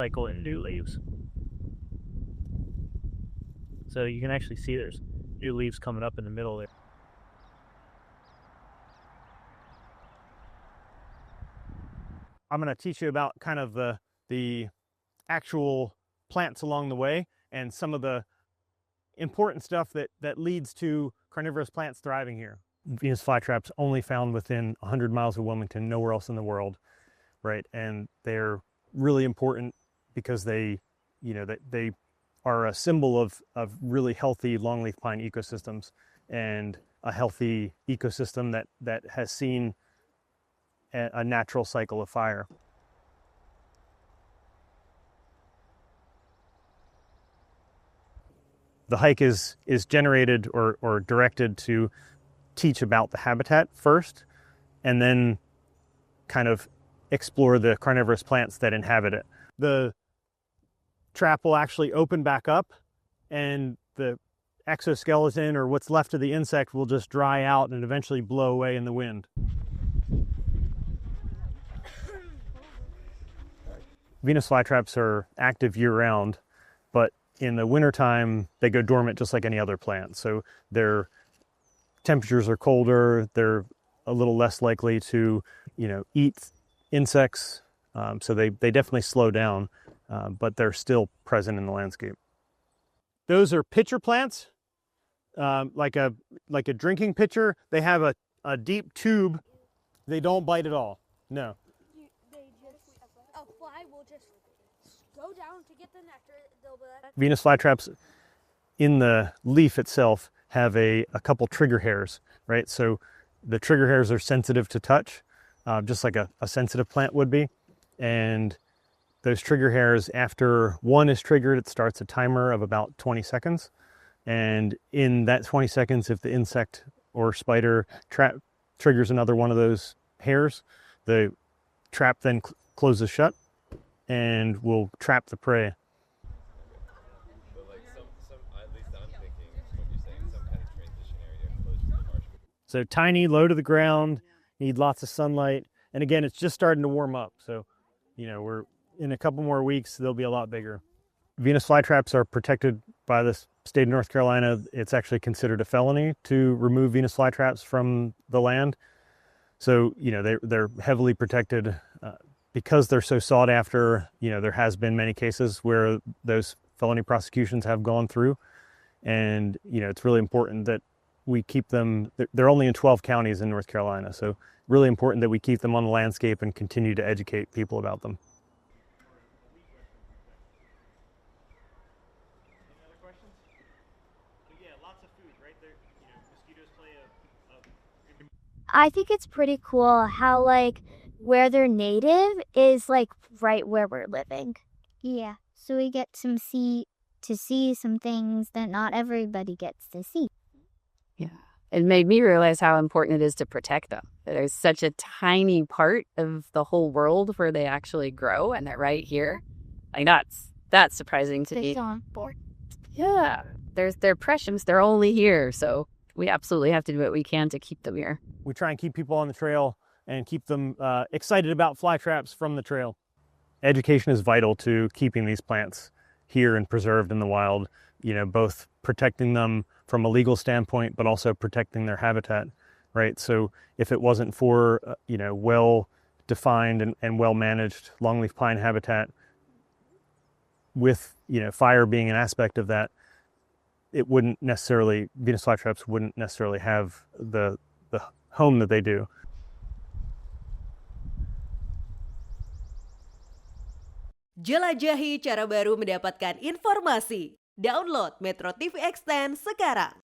cycle in new leaves. So you can actually see there's new leaves coming up in the middle there. I'm going to teach you about kind of the actual plants along the way and some of the important stuff that leads to carnivorous plants thriving here. Venus flytraps only found within 100 miles of Wilmington, nowhere else in the world, right? And they're really important because they are a symbol of really healthy longleaf pine ecosystems and a healthy ecosystem that has seen a natural cycle of fire. The hike is generated or directed to teach about the habitat first, and then kind of explore the carnivorous plants that inhabit it. The trap will actually open back up, and the exoskeleton or what's left of the insect will just dry out and eventually blow away in the wind. Venus flytraps are active year-round, but in the wintertime, they go dormant just like any other plant. So their temperatures are colder, they're a little less likely to, eat insects. So they definitely slow down, but they're still present in the landscape. Those are pitcher plants, like a drinking pitcher. They have a deep tube. They don't bite at all, no. A fly will just go down to get the nectar. Venus flytraps in the leaf itself have a couple trigger hairs, right? So the trigger hairs are sensitive to touch, just like a sensitive plant would be. And those trigger hairs, after one is triggered, it starts a timer of about 20 seconds. And in that 20 seconds, if the insect or spider triggers another one of those hairs, the trap then closes shut and will trap the prey. So tiny, low to the ground, need lots of sunlight. And again, it's just starting to warm up. So, we're in a couple more weeks, they'll be a lot bigger. Venus flytraps are protected by the state of North Carolina. It's actually considered a felony to remove Venus flytraps from the land. So, they're heavily protected because they're so sought after. There has been many cases where those felony prosecutions have gone through. And, it's really important that we keep them. They're only in 12 counties in North Carolina, so really important that we keep them on the landscape and continue to educate people about them. Any other questions? But yeah, lots of food, right? There, mosquitoes play I think it's pretty cool how where they're native is right where we're living. Yeah, so we get to see some things that not everybody gets to see. Yeah, it made me realize how important it is to protect them. There's such a tiny part of the whole world where they actually grow, and they're right here. That's surprising to me. Yeah, they're precious. They're only here, so we absolutely have to do what we can to keep them here. We try and keep people on the trail and keep them excited about flytraps from the trail. Education is vital to keeping these plants here and preserved in the wild, both protecting them from a legal standpoint, but also protecting their habitat, right? So if it wasn't for, well-defined and well-managed longleaf pine habitat with, fire being an aspect of that, Venus flytraps wouldn't necessarily have the home that they do. Jelajahi cara baru mendapatkan informasi. Download MetroTV Extend sekarang.